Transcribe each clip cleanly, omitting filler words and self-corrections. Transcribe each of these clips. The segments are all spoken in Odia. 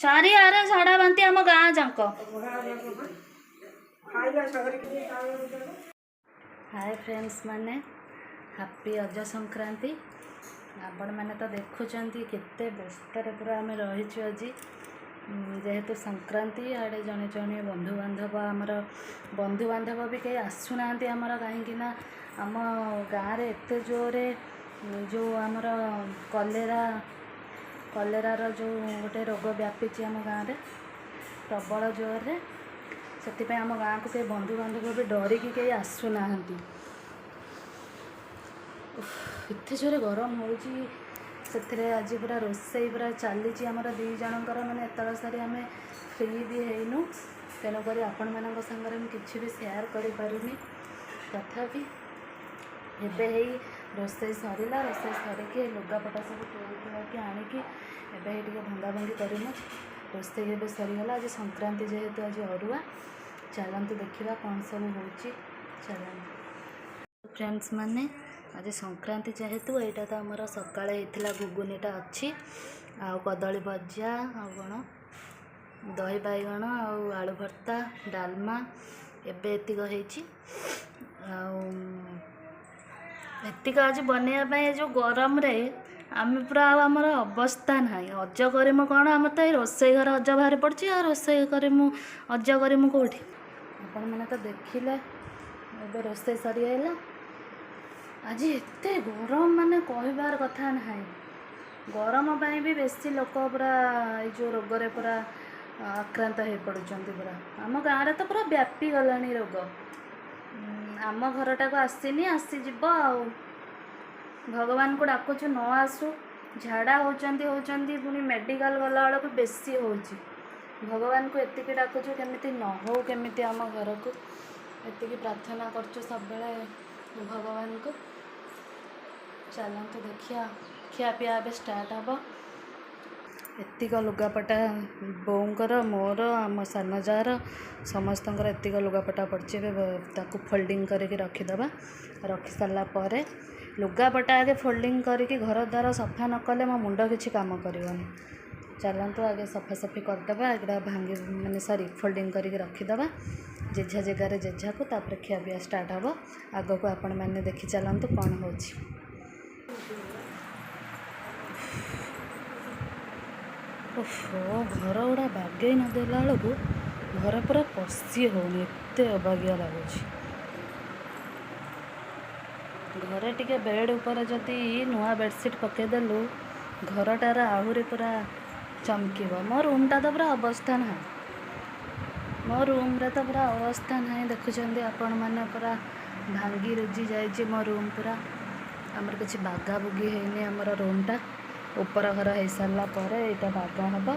ଚାରିଆଡ଼େ ଝାଡ଼ା ବାନ୍ତି ଆମ ଗାଁ ଯାକ। ହାଏ ଫ୍ରେଣ୍ଡସ୍ ମାନେ, ହାପି ରଜ ସଂକ୍ରାନ୍ତି। ଆପଣମାନେ ତ ଦେଖୁଛନ୍ତି କେତେ ବ୍ୟସ୍ତରେ ପୁରା ଆମେ ରହିଛୁ ଆଜି, ଯେହେତୁ ସଂକ୍ରାନ୍ତି। ଆଡ଼େ ଜଣେ ଜଣେ ବନ୍ଧୁବାନ୍ଧବ, ଆମର ବନ୍ଧୁବାନ୍ଧବ ବି କେହି ଆସୁନାହାନ୍ତି ଆମର, କାହିଁକିନା ଆମ ଗାଁରେ ଏତେ ଜୋରରେ ଯେଉଁ ଆମର କଲେରାର ଯେଉଁ ଗୋଟେ ରୋଗ ବ୍ୟାପିଛି ଆମ ଗାଁରେ ପ୍ରବଳ ଜୋରରେ, ସେଥିପାଇଁ ଆମ ଗାଁକୁ କେହି ବନ୍ଧୁବାନ୍ଧବ ବି ଡରିକି କେହି ଆସୁନାହାନ୍ତି। ଏତେ ଜୋରେ ଗରମ ହେଉଛି, ସେଥିରେ ଆଜି ପୁରା ରୋଷେଇ ପୁରା ଚାଲିଛି ଆମର 2 ଜଣଙ୍କର, ମାନେ ଏତେବେଳେ ସାରି ଆମେ ଫ୍ରି ବି ହେଇନୁ, ତେଣୁକରି ଆପଣମାନଙ୍କ ସାଙ୍ଗରେ ମୁଁ କିଛି ବି ସେୟାର କରିପାରୁନି। ତଥାପି ଏବେ ହେଇ ରୋଷେଇ ସରିଲା, ରୋଷେଇ ସରିକି ଲୁଗାପଟା ସବୁ ତୋଳିକି ଆଣିକି ଏବେ ହେଇ ଟିକେ ଭଙ୍ଗାଭଙ୍ଗି କରିମୁ। ରୋଷେଇ ଏବେ ସରିଗଲା। ଆଜି ସଂକ୍ରାନ୍ତି ଯେହେତୁ ଆଜି ଅରୁଆ। ଚାଲନ୍ତୁ ଦେଖିବା କ'ଣ ସବୁ ହେଉଛି। ଚାଲନ୍ତୁ ଫ୍ରେଣ୍ଡସ୍ ମାନେ, ଆଜି ସଂକ୍ରାନ୍ତି ଯେହେତୁ ଏଇଟା ତ ଆମର ସକାଳେ ହେଇଥିଲା, ଘୁଗୁନିଟା ଅଛି, ଆଉ କଦଳୀ ଭଜା, ଆଉ କ'ଣ ଦହି ବାଇଗଣ ଆଉ ଆଳୁ ଭର୍ତ୍ତା, ଡାଲମା, ଏବେ ଏତିକ ହେଇଛି। ଆଉ ଏତିକ ଆଜି ବନେଇବା ପାଇଁ ଏ ଯେଉଁ ଗରମରେ ଆମେ ପୁରା ଆଉ ଆମର ଅବସ୍ଥା ନାହିଁ। ଅଜ କରିମୁ କ'ଣ, ଆମର ତ ଏଇ ରୋଷେଇ ଘର ଅଜ ବାହାରି ପଡ଼ୁଛି, ଆଉ ରୋଷେଇ କରିମୁ ଅଜ କରିମୁ କେଉଁଠି। ଆପଣମାନେ ତ ଦେଖିଲେ ଏବେ ରୋଷେଇ ସରିଗଲା। ଆଜି ଏତେ ଗରମ ମାନେ କହିବାର କଥା ନାହିଁ। ଗରମ ପାଇଁ ବି ବେଶୀ ଲୋକ ପୁରା ଏଇ ଯେଉଁ ରୋଗରେ ପୁରା ଆକ୍ରାନ୍ତ ହେଇପଡ଼ୁଛନ୍ତି। ପୁରା ଆମ ଗାଁରେ ତ ପୁରା ବ୍ୟାପି ଗଲାଣି ରୋଗ। ଆମ ଘରଟାକୁ ଆସିନି, ଆସିଯିବ ଆଉ। ଭଗବାନଙ୍କୁ ଡାକୁଛୁ ନ ଆସୁ। ଝାଡ଼ା ହେଉଛନ୍ତି, ପୁଣି ମେଡ଼ିକାଲ ଗଲାବେଳକୁ ବେଶୀ ହେଉଛି। ଭଗବାନଙ୍କୁ ଏତିକି ଡାକୁଛୁ କେମିତି ନ ହେଉ, କେମିତି ଆମ ଘରକୁ, ଏତିକି ପ୍ରାର୍ଥନା କରୁଛୁ ସବୁବେଳେ ଭଗବାନଙ୍କୁ। ଚାଲନ୍ତୁ ଦେଖିଆ, ଖିଆପିଆ ଏବେ ଷ୍ଟାର୍ଟ ହେବ। ଏତିକ ଲୁଗାପଟା ବୋଉଙ୍କର, ମୋର, ଆମ ସାନ ଯାଆର, ସମସ୍ତଙ୍କର ଏତିକ ଲୁଗାପଟା ପଡ଼ିଛି। ଏବେ ତାକୁ ଫୋଲ୍ଡିଂ କରିକି ରଖିଦେବା। ରଖି ସାରିଲା ପରେ ଲୁଗାପଟା ଆଗେ ଫୋଲ୍ଡିଂ କରିକି ଘର ଦ୍ୱାର ସଫା ନ କଲେ ମୋ ମୁଣ୍ଡ କିଛି କାମ କରିବନି। ଚାଲନ୍ତୁ ଆଗେ ସଫାସଫି କରିଦେବା, ଏଗୁଡ଼ା ଫୋଲ୍ଡିଂ କରିକି ରଖିଦେବା ଯେଝା ଜାଗାରେ ଯେଝାକୁ। ତାପରେ ଖିଆପିଆ ଷ୍ଟାର୍ଟ ହେବ। ଆଗକୁ ଆପଣମାନେ ଦେଖି ଚାଲନ୍ତୁ କ'ଣ ହେଉଛି। ଘର ଗୁଡ଼ା ବାଗେଇ ନ ଦେଲା ବେଳକୁ ଘର ପୁରା ପଶି ହେଉନି, ଏତେ ଅବାଗିଆ ଲାଗୁଛି। ଘରେ ଟିକେ ବେଡ଼୍ ଉପରେ ଯଦି ନୂଆ ବେଡ଼ସିଟ୍ ପକାଇଦେଲୁ, ଘରଟାର ଆହୁରି ପୁରା ଚମକିବ। ମୋ ରୁମ୍ଟା ତ ପୁରା ଅବସ୍ଥା ନାହିଁ, ମୋ ରୁମ୍ରେ ତ ପୁରା ଅବସ୍ଥା ନାହିଁ। ଦେଖୁଛନ୍ତି ଆପଣମାନେ, ପୁରା ଭାଙ୍ଗି ରୁଜି ଯାଇଛି ମୋ ରୁମ୍ ପୁରା। ଆମର କିଛି ବାଗାବୁଗି ହେଇନି ଆମର ରୁମ୍ଟା। ଉପର ଘର ହେଇସାରିଲା ପରେ ଏଇଟା ବାଗା ହେବ।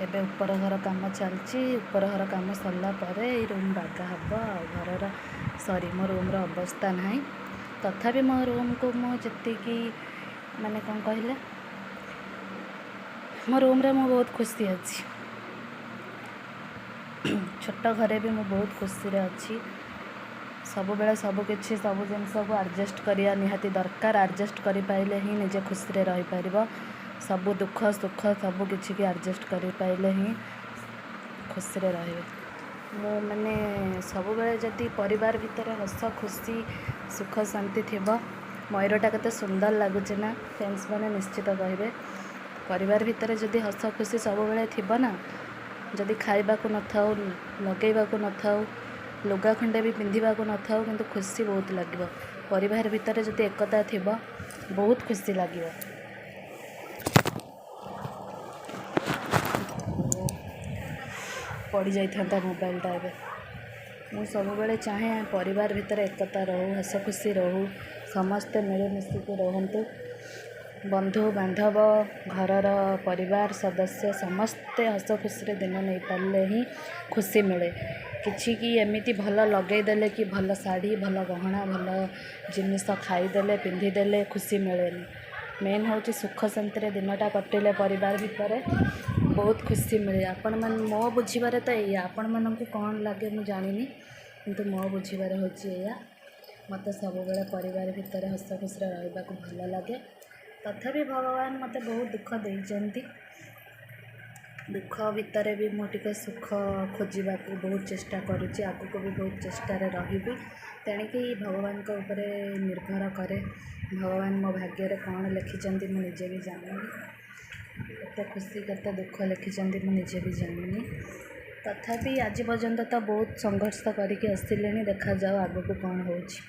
ଏବେ ଉପର ଘର କାମ ଚାଲିଛି। ଉପର ଘର କାମ ସରିଲା ପରେ ଏଇ ରୁମ୍ ବାଗା ହେବ। ଆଉ ମୋ ରୁମ୍ର ଅବସ୍ଥା ନାହିଁ। ତଥାପି ମୋ ରୁମ୍କୁ ମୁଁ ଯେତିକି ମାନେ କ'ଣ କହିଲେ, ମୋ ରୁମ୍ରେ ମୁଁ ବହୁତ ଖୁସି ଅଛି। ଛୋଟ ଘରେ ବି ମୁଁ ବହୁତ ଖୁସିରେ ଅଛି। ସବୁବେଳେ ସବୁକିଛି, ସବୁ ଜିନିଷକୁ ଆଡ଼ଜଷ୍ଟ କରିବା ନିହାତି ଦରକାର। ଆଡ଼ଜଷ୍ଟ କରିପାରିଲେ ହିଁ ନିଜେ ଖୁସିରେ ରହିପାରିବ। ସବୁ ଦୁଃଖ ସୁଖ ସବୁ କିଛି ବି ଆଡ଼ଜଷ୍ଟ କରିପାରିଲେ ହିଁ ଖୁସିରେ ରହିବେ। ମୁଁ ମାନେ ସବୁବେଳେ ଯଦି ପରିବାର ଭିତରେ ହସ ଖୁସି ସୁଖ ଶାନ୍ତି ଥିବ, ମୟୂରଟା କେତେ ସୁନ୍ଦର ଲାଗୁଛି ନା ଫ୍ରେଣ୍ଡସ୍ ମାନେ ନିଶ୍ଚିତ କହିବେ। ପରିବାର ଭିତରେ ଯଦି ହସ ଖୁସି ସବୁବେଳେ ଥିବ ନା, ଯଦି ଖାଇବାକୁ ନଥାଉ, ଲଗେଇବାକୁ ନଥାଉ, ଲୁଗା ଖଣ୍ଡେ ବି ପିନ୍ଧିବାକୁ ନଥାଉ, କିନ୍ତୁ ଖୁସି ବହୁତ ଲାଗିବ। ପରିବାର ଭିତରେ ଯଦି ଏକତା ଥିବ ବହୁତ ଖୁସି ଲାଗିବ। ପଡ଼ିଯାଇଥାନ୍ତା ମୋବାଇଲଟା ଏବେ। ମୁଁ ସବୁବେଳେ ଚାହେଁ ପରିବାର ଭିତରେ ଏକତା ରହୁ, ହସ ଖୁସି ରହୁ, ସମସ୍ତେ ମିଳିମିଶିକି ରୁହନ୍ତୁ। ବନ୍ଧୁ ବାନ୍ଧବ, ଘରର ପରିବାର ସଦସ୍ୟ ସମସ୍ତେ ହସ ଖୁସିରେ ଦିନ ନେଇପାରିଲେ ହିଁ ଖୁସି ମିଳେ। କିଛି କି ଏମିତି ଭଲ ଲଗେଇଦେଲେ କି ଭଲ ଶାଢ଼ୀ, ଭଲ ଗହଣା, ଭଲ ଜିନିଷ ଖାଇଦେଲେ ପିନ୍ଧିଦେଲେ ଖୁସି ମିଳେନି। ମେନ୍ ହେଉଛି ସୁଖ ଶାନ୍ତିରେ ଦିନଟା କଟିଲେ ପରିବାର ଭିତରେ ବହୁତ ଖୁସି ମିଳେ। ଆପଣମାନେ ମୋ ବୁଝିବାରେ ତ ଏଇଆ, ଆପଣମାନଙ୍କୁ କ'ଣ ଲାଗେ ମୁଁ ଜାଣିନି, କିନ୍ତୁ ମୋ ବୁଝିବାରେ ହେଉଛି ଏଇଆ। ମୋତେ ସବୁବେଳେ ପରିବାର ଭିତରେ ହସ ଖୁସିରେ ରହିବାକୁ ଭଲ ଲାଗେ। ତଥାପି ଭଗବାନ ମୋତେ ବହୁତ ଦୁଃଖ ଦେଇଛନ୍ତି। ଦୁଃଖ ଭିତରେ ବି ମୁଁ ଟିକେ ସୁଖ ଖୋଜିବାକୁ ବହୁତ ଚେଷ୍ଟା କରୁଛି, ଆଗକୁ ବି ବହୁତ ଚେଷ୍ଟାରେ ରହିବି। ତେଣିକି ଭଗବାନଙ୍କ ଉପରେ ନିର୍ଭର କରେ, ଭଗବାନ ମୋ ଭାଗ୍ୟରେ କ'ଣ ଲେଖିଛନ୍ତି ମୁଁ ନିଜେ ବି ଜାଣିନି। କେତେ ଖୁସି କେତେ ଦୁଃଖ ଲେଖିଛନ୍ତି ମୁଁ ନିଜେ ବି ଜାଣିନି। ତଥାପି ଆଜି ପର୍ଯ୍ୟନ୍ତ ତ ବହୁତ ସଂଘର୍ଷ କରିକି ଆସିଲେଣି, ଦେଖାଯାଉ ଆଗକୁ କ'ଣ ହେଉଛି।